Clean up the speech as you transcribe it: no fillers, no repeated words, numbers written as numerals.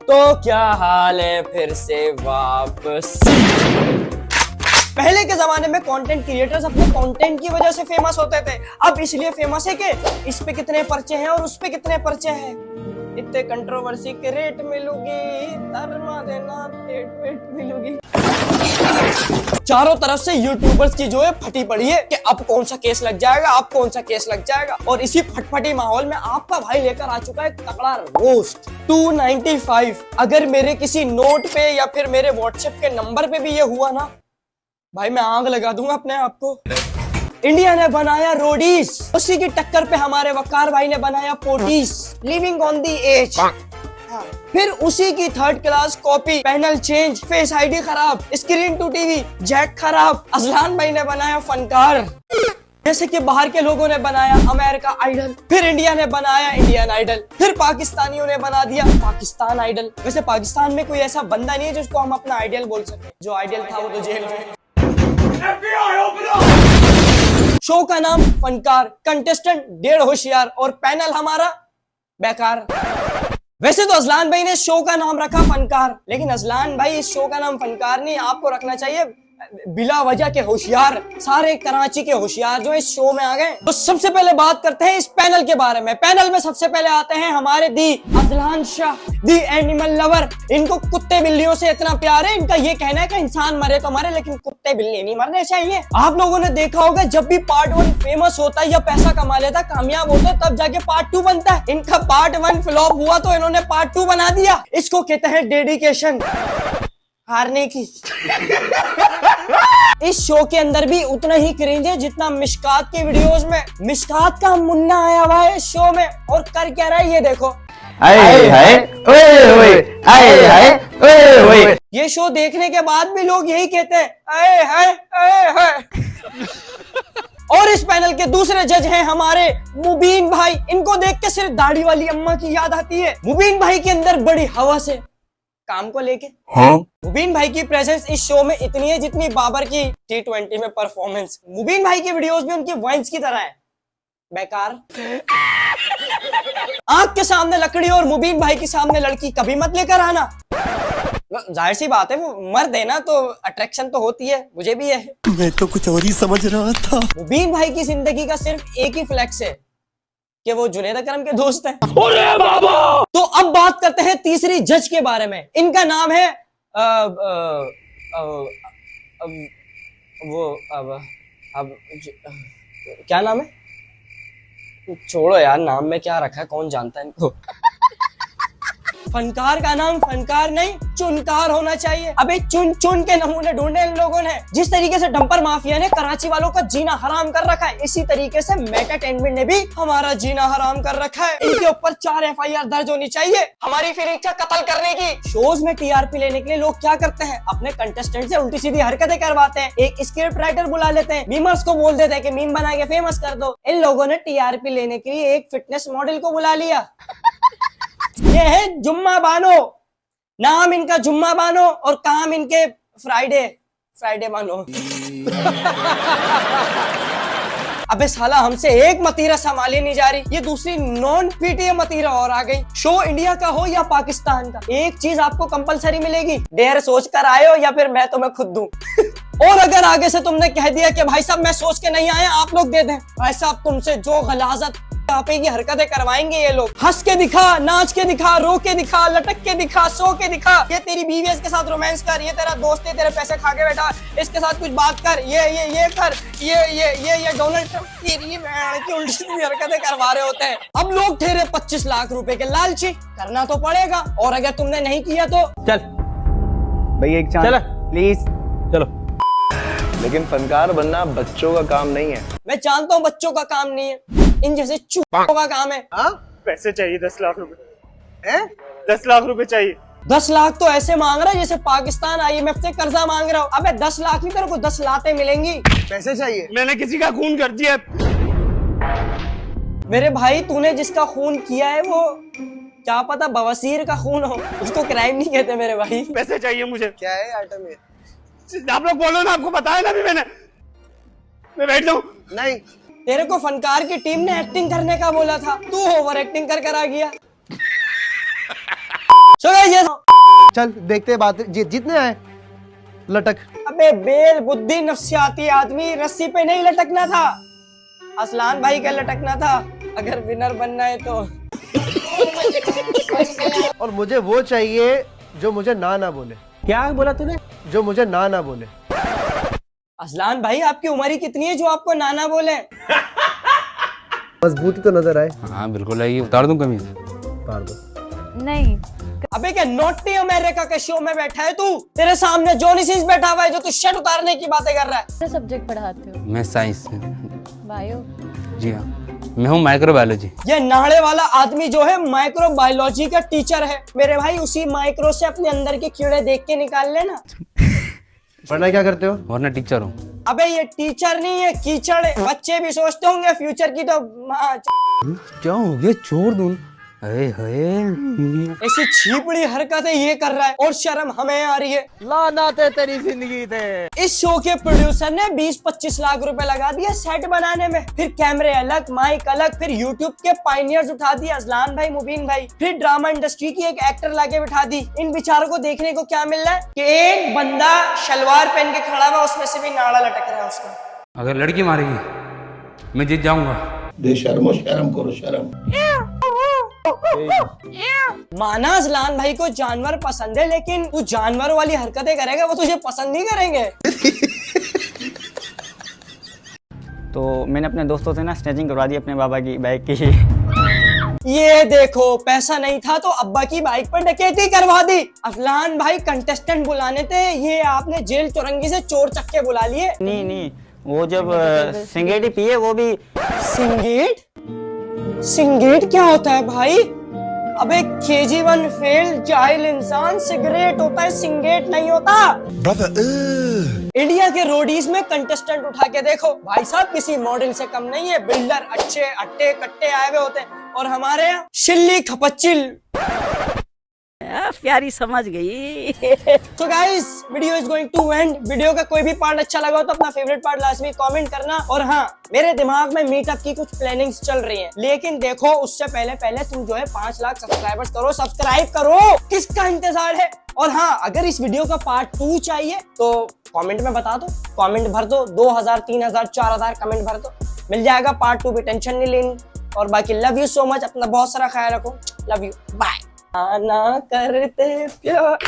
तो क्या हाल है फिर से वापस। पहले के जमाने में कंटेंट क्रिएटर्स अपने कंटेंट की वजह से फेमस होते थे, अब इसलिए फेमस है कि इस पे कितने पर्चे हैं और उस पे कितने पर्चे हैं, इतने कंट्रोवर्सी के रेट मिलूगी, धर्मा देना रेट मिलूगी। चारों तरफ से यूट्यूबर्स की जो है फटी पड़ी है कि अब कौन सा केस लग जाएगा, अब कौन सा केस लग जाएगा। और इसी फटफटी माहौल में आपका भाई लेकर आ चुका है तगड़ा रोस्ट 295। अगर मेरे किसी नोट पे या फिर मेरे व्हाट्सएप के नंबर पे भी ये हुआ ना भाई, मैं आग लगा दूंगा अपने आप को। इंडिया ने बनाया रोडीज, उसी की टक्कर पे हमारे वकार भाई ने बनाया पोटीज, लिविंग ऑन दी एज। फिर उसी की third class copy, panel change, face ID खराब, स्क्रीन टू टीवी, जैक खराब। अजलान भाई ने बनाया फनकार। जैसे कि बाहर के लोगों ने बनाया अमेरिका आइडल, फिर इंडिया ने बनाया इंडियन आइडल, फिर पाकिस्तानियों ने बना दिया पाकिस्तान आइडल। वैसे पाकिस्तान में कोई ऐसा बंदा नहीं है जिसको हम अपना आइडियल बोल सके। जो आइडियल था वो तो जेल में। शो का नाम फनकार, कंटेस्टेंट डेढ़ होशियार और पैनल हमारा बेकार। वैसे तो अजलान भाई ने शो का नाम रखा फनकार, लेकिन अजलान भाई इस शो का नाम फनकार नहीं, आपको रखना चाहिए बिला वजह के होशियार। सारे कराची के होशियार जो इस शो में आ गए। तो सबसे पहले बात करते हैं इस पैनल के बारे में। पैनल में सबसे पहले आते हैं हमारे the Azlan Shah, the animal lover. इनको कुत्ते बिल्लियों से इतना प्यार है, इनका ये कहना है कि इंसान मरे तो मरे लेकिन कुत्ते बिल्ली नहीं मरने चाहिए। आप लोगों ने देखा होगा जब भी पार्ट 1 फेमस होता है या पैसा कमा लेता, कामयाब होता है, तब जाके पार्ट 2 बनता है। इनका पार्ट 1 फ्लॉप हुआ तो इन्होंने पार्ट 2 बना दिया। इसको कहते हैं डेडिकेशन, हारने की। इस शो के अंदर भी उतना ही क्रिंज है जितना मिशकात के वीडियोस में। मिशकात का मुन्ना आया हुआ है इस शो में और कर क्या रहा है ये देखो। ये शो देखने के बाद भी लोग यही कहते हैं और इस पैनल के दूसरे जज हैं हमारे मुबीन भाई। इनको देख के सिर्फ दाढ़ी वाली अम्मा की याद आती है। मुबीन भाई के अंदर बड़ी हवस है काम को लेके। मुबीन भाई की प्रेजेंस इस शो में इतनी है जितनी बाबर की T20 में परफॉर्मेंस। मुबीन भाई की वीडियोस भी उनकी वाइन्स की तरह है, बेकार। आंख के सामने लकड़ी और मुबीन भाई के सामने लड़की कभी मत लेकर आना। जाहिर सी बात है, वो मर्द है ना तो अट्रैक्शन तो होती है, मुझे भी है। मैं तो कुछ और ही समझ रहा था। मुबीन भाई की जिंदगी का सिर्फ एक ही फ्लेक्स है कि वो जुनैद अकरम के दोस्त हैं। अरे बाबा! तो अब बात करते हैं तीसरी जज के बारे में। इनका नाम है क्या नाम है? छोड़ो यार, नाम में क्या रखा है कौन जानता है इनको। फनकार का नाम फनकार नहीं चुनकार होना चाहिए। अबे चुन चुन के नमूने ढूंढे इन लोगों ने। जिस तरीके से डंपर माफिया ने कराची वालों का जीना हराम कर रखा है, इसी तरीके से मेटाटेनमेंट ने भी हमारा जीना हराम कर रखा है। इनके ऊपर 4 FIR दर्ज होनी चाहिए, हमारी फिर इच्छा कत्ल करने की। शोज में TRP लेने के लिए लोग क्या करते हैं, अपने कंटेस्टेंट से उल्टी सीधी हरकतें करवाते हैं। एक स्क्रिप्ट राइटर बुला लेते हैं, मीमर्स को बोल देते हैं कि मीम बना के फेमस कर दो। इन लोगों ने TRP लेने के लिए एक फिटनेस मॉडल को बुला लिया। ये है जुम्मा बानो, नाम इनका जुम्मा बानो और काम इनके फ्राइडे बानो। अबे साला हमसे एक मतीरा संभाली नहीं जा रही, ये दूसरी नॉन PTA मतीरा और आ गई। शो इंडिया का हो या पाकिस्तान का, एक चीज आपको कंपलसरी मिलेगी, डेढ़ सोच कर आए हो या फिर मैं तुम्हें खुद दूं। और अगर आगे से तुमने कह दिया कि भाई साहब मैं सोच के नहीं आया, आप लोग दे दें, भाई साहब तुमसे जो गलाजत की हरकतें करवाएंगे ये लोग। हंस के दिखा, नाच के दिखा, रो के दिखा, लटक के दिखा, सो के दिखा। ये तेरी बीवी इसके साथ रोमांस कर, ये तेरा दोस्त है तेरे पैसे खा के बैठा, इसके साथ कुछ बात कर, ये कर, ये डोनाल्ड ट्रंप की उल्टी सीधी हरकतें करवा रहे होते हैं। अब लोग ठहरे 25 लाख रुपए के लालची, करना तो पड़ेगा। और अगर तुमने नहीं किया तो चल भैया एक चांस प्लीज चलो। लेकिन फनकार बनना बच्चों का काम नहीं है। मैं जानता हूँ बच्चों का काम नहीं है, इन जैसे चूहों का काम है। पैसे चाहिए 10 लाख रुपए। 10 लाख रुपए चाहिए। 10 लाख तो ऐसे मांग रहा है जैसे पाकिस्तान IMF से कर्जा मांग रहा हो। अबे 10 लाख नहीं, तेरे को 10 लातें मिलेंगी। पैसे चाहिए। मैंने किसी का खून कर दिया। मेरे भाई तूने जिसका खून किया है वो क्या पता बवासीर का खून हो, उसको क्राइम नहीं कहते मेरे भाई। पैसे चाहिए मुझे। क्या है आइटम ये? आप लोग बोलो ना, आपको बताया ना भी मैंने। मैं बैठ जाऊं? नहीं, तेरे को फनकार की टीम ने एक्टिंग करने का बोला था, तू ओवर एक्टिंग कर आ गया। So guys, yes, चल देखते हैं बात जितने आए लटक। अबे बेल बुद्धि नफ्सियाती आदमी, रस्सी पे नहीं लटकना था, असलान भाई का लटकना था अगर विनर बनना है तो। और मुझे वो चाहिए जो मुझे ना बोले, क्या बोला तूने? जो मुझे ना बोले। असलान भाई आपकी उम्र ही कितनी है जो आपको नाना बोले? मजबूती तो नजर आए। हाँ बिल्कुल आइए, उतार दूं कमीज? उतार दो। नहीं। अबे क्या नॉटी अमेरिका के शो में बैठा है तू? तेरे सामने जॉनी सिंस बैठा हुआ है जो तू शर्ट उतारने की बातें कर रहा है। क्या सब्जेक्ट पढ़ाते हो? मैं साइंस में। बायो। जी हाँ, मैं हूँ माइक्रोबायोलॉजी। ये नाड़े वाला आदमी जो है माइक्रोबायोलॉजी का टीचर है मेरे भाई, उसी माइक्रो से अपने अंदर के कीड़े देख के निकाल लेना। पढ़ना क्या करते हो? वरना टीचर हूँ। अबे ये टीचर नहीं है कीचड़ है। बच्चे भी सोचते होंगे फ्यूचर की तो क्या हो गया? छोड़ दूं? अरे ऐसी छीपड़ी हरकतें ये कर रहा है और शर्म हमें आ रही है। लाना थे तेरी जिंदगी थे। इस शो के प्रोड्यूसर ने 20-25 लाख रुपए लगा दिया सेट बनाने में, फिर कैमरे अलग, माइक अलग, फिर यूट्यूब के पायनियर्स उठा दिए असलान भाई, मुबीन भाई, फिर ड्रामा इंडस्ट्री की एक एक्टर लाके बिठा दी। इन बेचारों को देखने को क्या मिल रहा है कि एक बंदा शलवार पहन के खड़ा हुआ, उसमें से भी नाड़ा लटक रहा है उसका। अगर लड़की मारेगी मैं जीत जाऊंगा। बेशर्मो शर्म करो शर्म। माना असलान भाई को जानवर पसंद है, लेकिन तू जानवर वाली हरकतें करेगा वो तुझे पसंद नहीं करेंगे। तो मैंने अपने दोस्तों से ना स्नेचिंग करवा दी अपने बाबा की बाइक की। ये देखो पैसा नहीं था तो अब्बा की बाइक पर डकैती करवा दी। असलान भाई कंटेस्टेंट बुलाने थे, ये आपने जेल चौरंगी से चोर चक्के बुला लिए। नहीं वो जब सिगरेट ही पिए वो भी। सिंगेट? सिंगेट क्या होता है भाई? अबे KG1 फेल जाहिल इंसान, सिगरेट होता है सिंगेट नहीं होता। इंडिया के रोडीज में कंटेस्टेंट उठा के देखो भाई साहब, किसी मॉडल से कम नहीं है। बिल्डर अच्छे अट्टे कट्टे आए हुए होते हैं और हमारे यहाँ शिल्ली खपच्चिल। प्यारी समझ गई। तो guys video is going to end. Video का कोई भी पार्ट अच्छा लगा हो तो अपना फेवरेट पार्ट लाजमी कमेंट करना। और हाँ, मेरे दिमाग में मीटअप की कुछ प्लानिंग्स चल रही हैं, लेकिन देखो उससे पहले तुम जो है 5 लाख सब्सक्राइबर्स करो, सब्सक्राइब करो, किसका इंतजार है? और हाँ, अगर इस वीडियो का पार्ट 2 चाहिए तो कमेंट में बता दो, कमेंट भर दो, 2000 3000 4000 कमेंट भर दो, मिल जाएगा पार्ट 2 भी, टेंशन नहीं लेनी। और बाकी लव यू सो मच, अपना बहुत सारा ख्याल रखो, लव यू, बाय। आना करते प्यार।